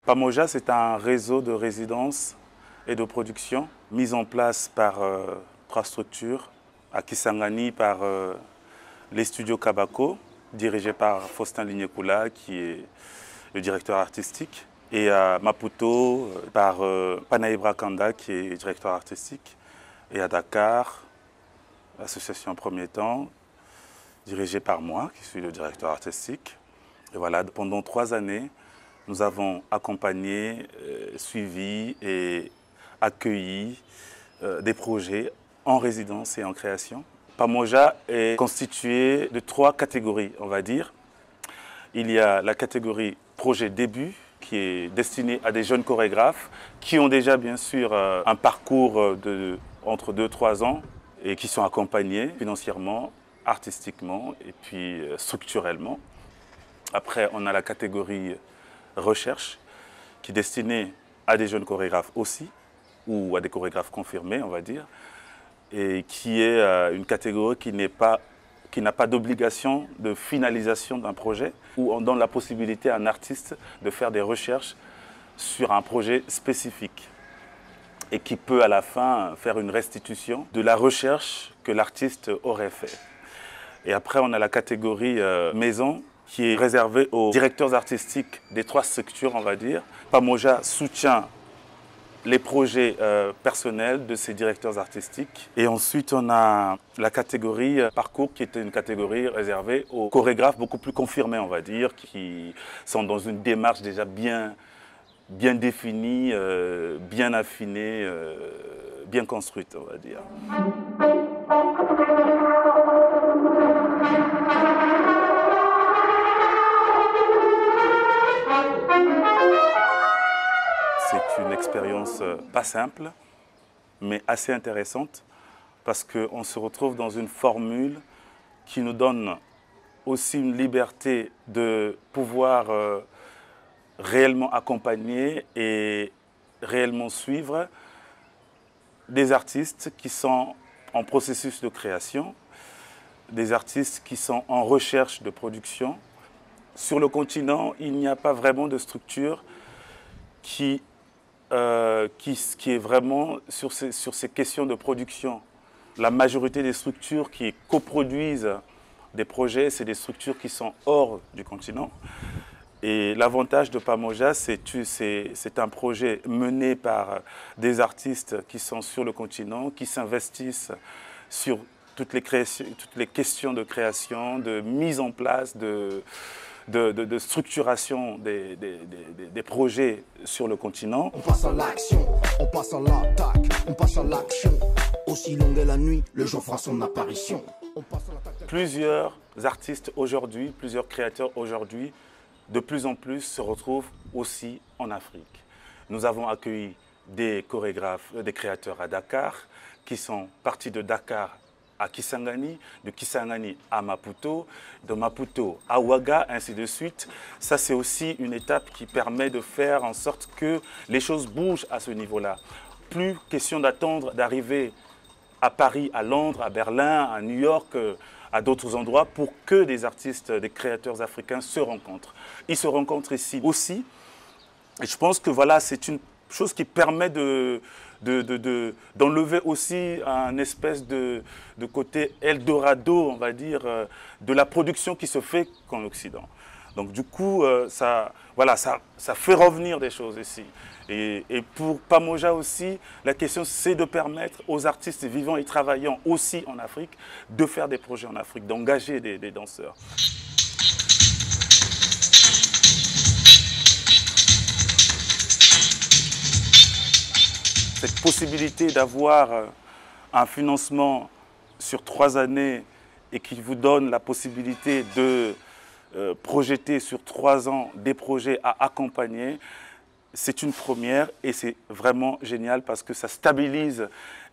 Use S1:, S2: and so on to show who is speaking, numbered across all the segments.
S1: Pamoja, c'est un réseau de résidences et de production mis en place par trois structures. À Kisangani, par les studios Kabako, dirigés par Faustin Lignekula, qui est le directeur artistique. Et à Maputo, par Panaïbra Kanda, qui est directeur artistique. Et à Dakar, l'association en premier temps, dirigée par moi, qui suis le directeur artistique. Et voilà, pendant 3 années, nous avons accompagné, suivi et accueilli des projets en résidence et en création. Pamoja est constitué de 3 catégories, on va dire. Il y a la catégorie projet début, qui est destinée à des jeunes chorégraphes qui ont déjà bien sûr un parcours entre 2-3 ans et qui sont accompagnés financièrement, artistiquement et puis structurellement. Après, on a la catégorie recherche, qui est destinée à des jeunes chorégraphes aussi, ou à des chorégraphes confirmés, on va dire, et qui est une catégorie qui n'a pas d'obligation de finalisation d'un projet, où on donne la possibilité à un artiste de faire des recherches sur un projet spécifique et qui peut à la fin faire une restitution de la recherche que l'artiste aurait fait. Et après, on a la catégorie maison, qui est réservée aux directeurs artistiques des 3 structures, on va dire. Pamoja soutient les projets personnels de ces directeurs artistiques. Et ensuite, on a la catégorie parcours, qui est une catégorie réservée aux chorégraphes beaucoup plus confirmés, on va dire, qui sont dans une démarche déjà bien définie, bien affinée, bien construite, on va dire. C'est une expérience pas simple, mais assez intéressante, parce qu'on se retrouve dans une formule qui nous donne aussi une liberté de pouvoir réellement accompagner et réellement suivre des artistes qui sont en processus de création, des artistes qui sont en recherche de production. Sur le continent, il n'y a pas vraiment de structure qui est vraiment sur ces questions de production. La majorité des structures qui coproduisent des projets, c'est des structures qui sont hors du continent. Et l'avantage de Pamoja, c'est un projet mené par des artistes qui sont sur le continent, qui s'investissent sur toutes les questions de création, de mise en place, de structuration des projets sur le continent.
S2: On passe à l'action, on passe à l'attaque, on passe à l'action. Aussi longue est la nuit, le jour fera son apparition.
S1: Plusieurs artistes aujourd'hui, plusieurs créateurs aujourd'hui, de plus en plus se retrouvent aussi en Afrique. Nous avons accueilli des chorégraphes, des créateurs à Dakar, qui sont partis de Dakar à Kisangani, de Kisangani à Maputo, de Maputo à Ouaga, ainsi de suite. Ça, c'est aussi une étape qui permet de faire en sorte que les choses bougent à ce niveau-là. Plus question d'attendre d'arriver à Paris, à Londres, à Berlin, à New York, à d'autres endroits, pour que des artistes, des créateurs africains se rencontrent. Ils se rencontrent ici aussi. Et je pense que voilà, c'est une chose qui permet d'enlever aussi un espèce de côté Eldorado, on va dire, de la production qui se fait qu'en Occident. Donc du coup, ça fait revenir des choses ici. Et pour Pamoja aussi, la question c'est de permettre aux artistes vivant et travaillant aussi en Afrique de faire des projets en Afrique, d'engager des danseurs. Cette possibilité d'avoir un financement sur 3 années et qui vous donne la possibilité de projeter sur 3 ans des projets à accompagner, c'est une première et c'est vraiment génial parce que ça stabilise.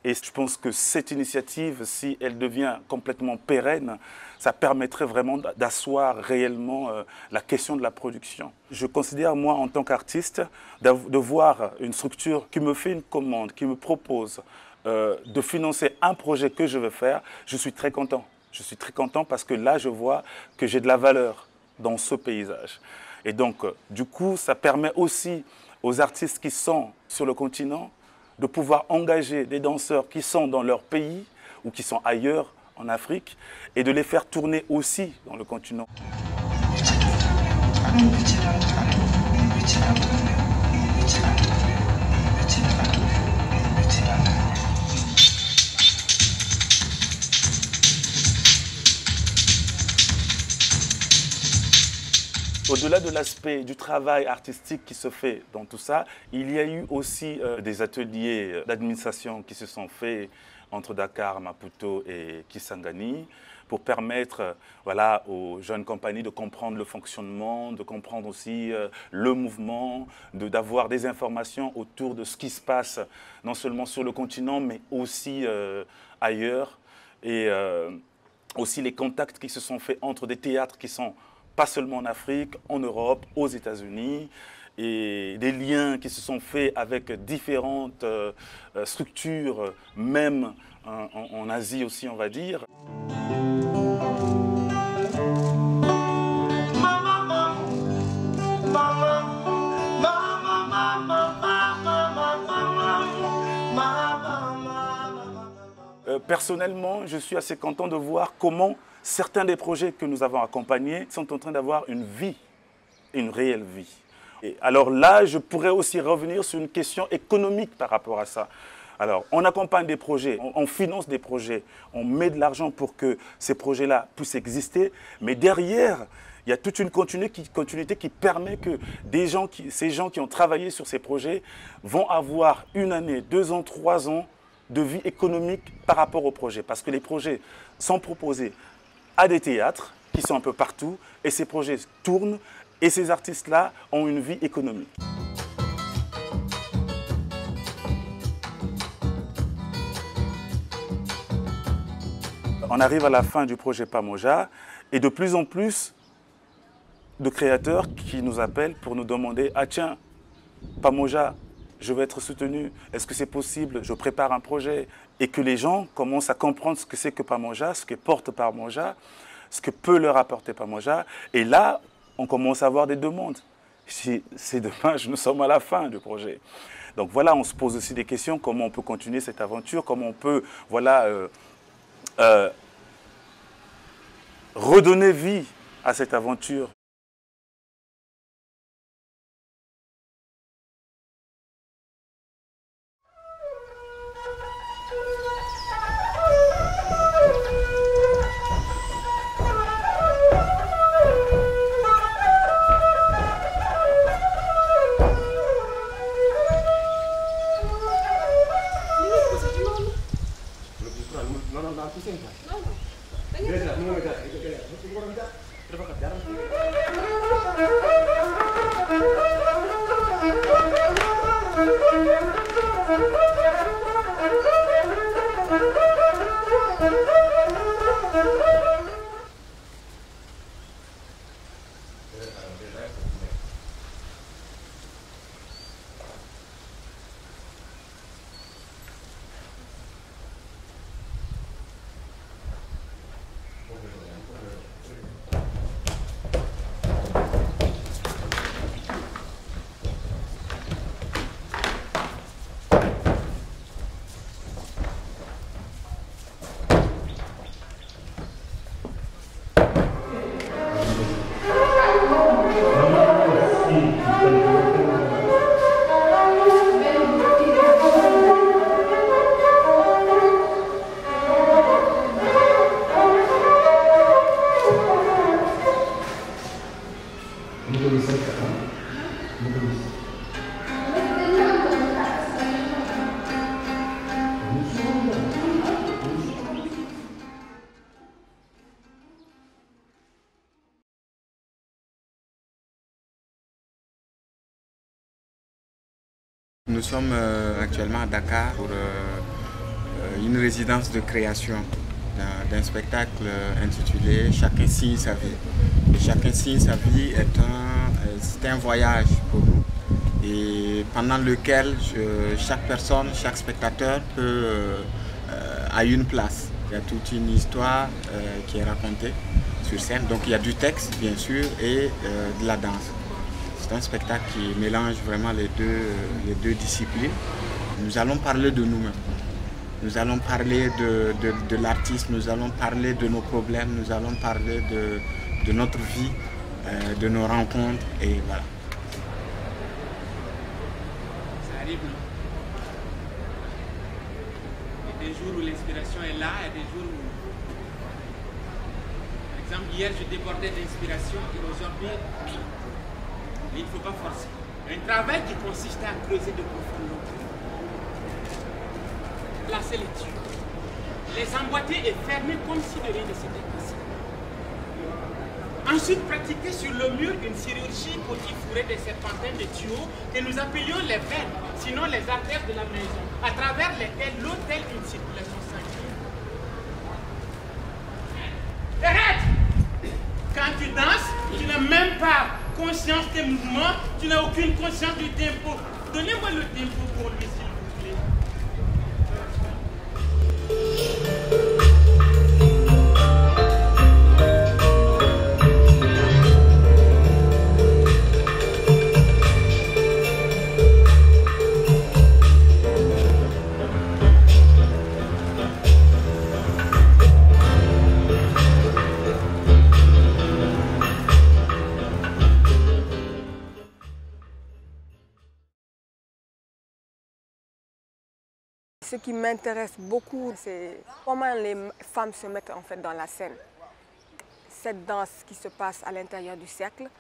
S1: Et je pense que cette initiative, si elle devient complètement pérenne, ça permettrait vraiment d'asseoir réellement la question de la production. Je considère, moi, en tant qu'artiste, de voir une structure qui me fait une commande, qui me propose de financer un projet que je veux faire, je suis très content. Je suis très content parce que là, je vois que j'ai de la valeur dans ce paysage. Et donc, du coup, ça permet aussi aux artistes qui sont sur le continent de pouvoir engager des danseurs qui sont dans leur pays ou qui sont ailleurs en Afrique et de les faire tourner aussi dans le continent. Au-delà de l'aspect du travail artistique qui se fait dans tout ça, il y a eu aussi des ateliers d'administration qui se sont faits entre Dakar, Maputo et Kisangani pour permettre voilà, aux jeunes compagnies de comprendre le fonctionnement, de comprendre aussi le mouvement, d'avoir des informations autour de ce qui se passe non seulement sur le continent mais aussi ailleurs et aussi les contacts qui se sont faits entre des théâtres qui sont pas seulement en Afrique, en Europe, aux États-Unis, et des liens qui se sont faits avec différentes structures, même en Asie aussi, on va dire. Personnellement, je suis assez content de voir comment certains des projets que nous avons accompagnés sont en train d'avoir une vie, une réelle vie. Et alors là, je pourrais aussi revenir sur une question économique par rapport à ça. Alors, on accompagne des projets, on finance des projets, on met de l'argent pour que ces projets-là puissent exister, mais derrière, il y a toute une continuité qui permet que ces gens qui ont travaillé sur ces projets vont avoir 1 année, 2 ans, 3 ans de vie économique par rapport aux projets. Parce que les projets sont proposés à des théâtres qui sont un peu partout et ces projets tournent et ces artistes-là ont une vie économique. On arrive à la fin du projet Pamoja et de plus en plus de créateurs qui nous appellent pour nous demander « Ah tiens, Pamoja, je veux être soutenu, est-ce que c'est possible? Je prépare un projet. » Et que les gens commencent à comprendre ce que c'est que Pamoja, ce que porte Pamoja, ce que peut leur apporter Pamoja. Et là, on commence à avoir des demandes. C'est dommage, nous sommes à la fin du projet. Donc voilà, on se pose aussi des questions, comment on peut continuer cette aventure, comment on peut voilà, redonner vie à cette aventure.
S3: Nous sommes actuellement à Dakar pour une résidence de création d'un spectacle intitulé « Chacun signe sa vie ». Et « Chacun signe sa vie » c'est un voyage pour nous et pendant lequel chaque personne, chaque spectateur a une place. Il y a toute une histoire qui est racontée sur scène. Donc il y a du texte bien sûr et de la danse. C'est un spectacle qui mélange vraiment les deux disciplines. Nous allons parler de nous-mêmes. Nous allons parler de l'artiste, nous allons parler de nos problèmes, nous allons parler de notre vie, de nos rencontres et voilà.
S4: Ça arrive, non? Il y a des jours où l'inspiration est là, il y a des jours où... Par exemple, hier je débordais d'inspiration et aujourd'hui, il ne faut pas forcer. Un travail qui consiste à creuser de profondeur. Placer les tuyaux, les emboîter et fermer comme si de rien ne s'était passé. Ensuite, pratiquer sur le mur une chirurgie pour y fourrer des serpentins de tuyaux que nous appelions les veines, sinon les artères de la maison, à travers lesquelles l'eau telle une circulation sanguine. Arrête! Quand tu danses, tu n'as même pas conscience des mouvements, tu n'as aucune conscience du tempo. Donnez-moi le tempo pour lui, s'il vous plaît.
S5: Ce qui m'intéresse beaucoup, c'est comment les femmes se mettent en fait dans la scène. Cette danse qui se passe à l'intérieur du cercle.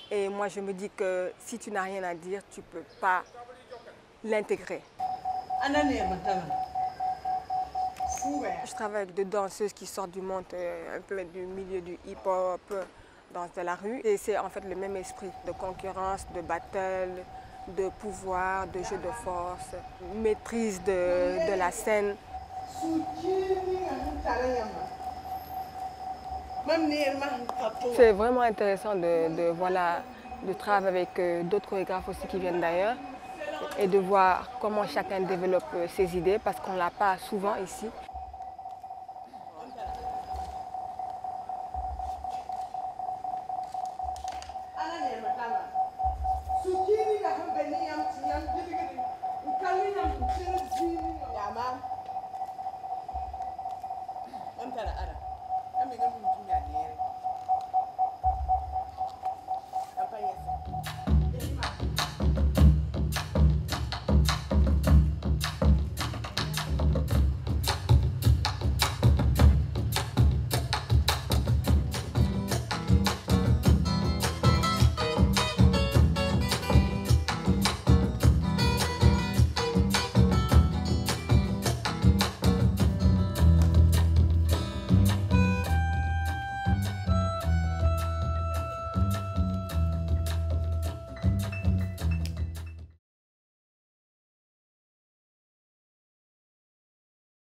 S5: Et moi, je me dis que si tu n'as rien à dire, tu ne peux pas l'intégrer. Je travaille avec des danseuses qui sortent du monde, un peu du milieu du hip-hop, danse de la rue. Et c'est en fait le même esprit de concurrence, de battle, de pouvoir, de jeu de force, maîtrise de la scène. C'est vraiment intéressant de travailler avec d'autres chorégraphes aussi qui viennent d'ailleurs et de voir comment chacun développe ses idées parce qu'on ne l'a pas souvent ici.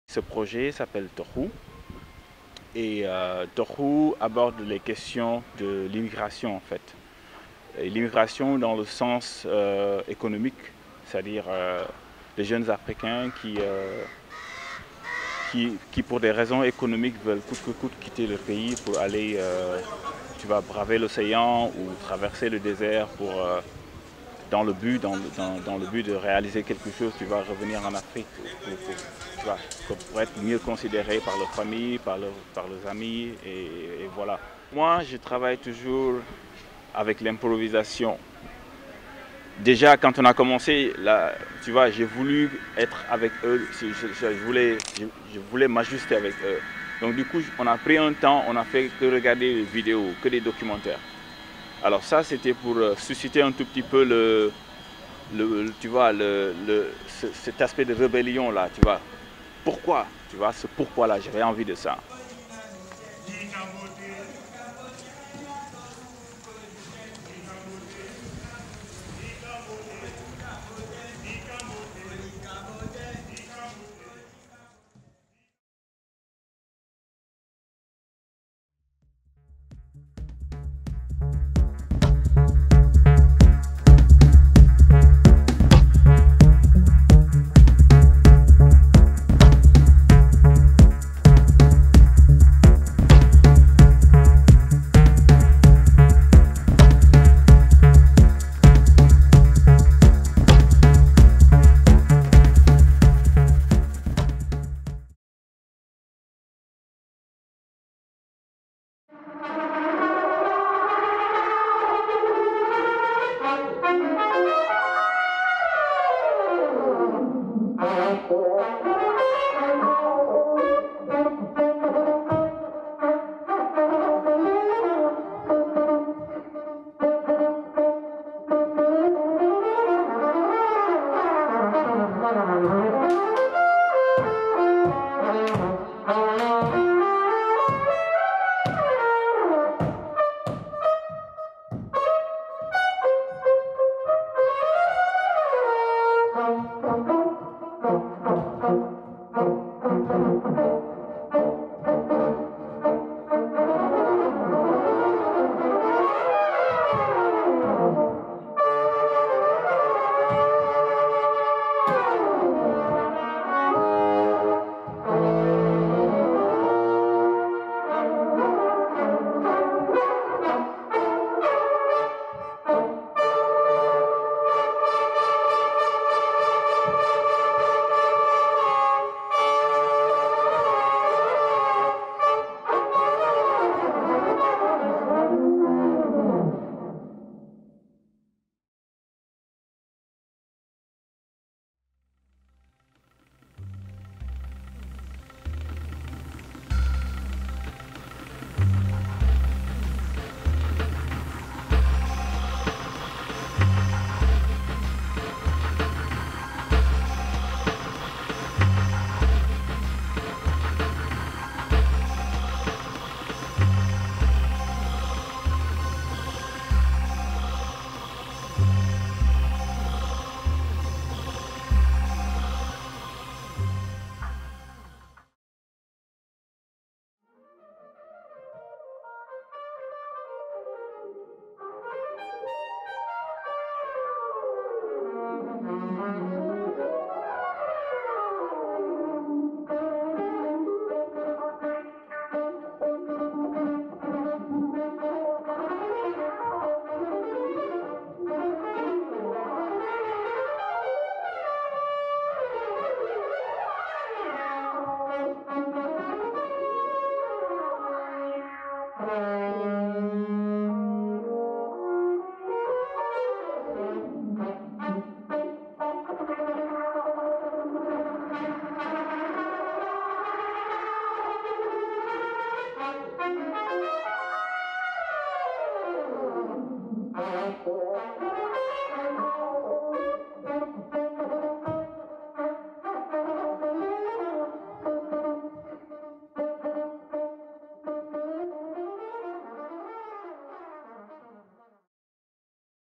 S6: Ce projet s'appelle Tohu et Tohu aborde les questions de l'immigration en fait. L'immigration dans le sens économique, c'est-à-dire les jeunes Africains qui pour des raisons économiques veulent coûte que coûte quitter le pays pour aller braver l'océan ou traverser le désert pour dans le but de réaliser quelque chose, tu vas revenir en Afrique pour être mieux considéré par leur famille, par leurs amis, et voilà. Moi, je travaille toujours avec l'improvisation. Déjà, quand on a commencé, là, tu vois, j'ai voulu être avec eux, je voulais m'ajuster avec eux. Donc du coup, on a pris un temps, on a fait que regarder des vidéos, que des documentaires. Alors ça, c'était pour susciter un tout petit peu cet aspect de rébellion là, tu vois. Pourquoi, tu vois, ce pourquoi là, j'avais envie de ça.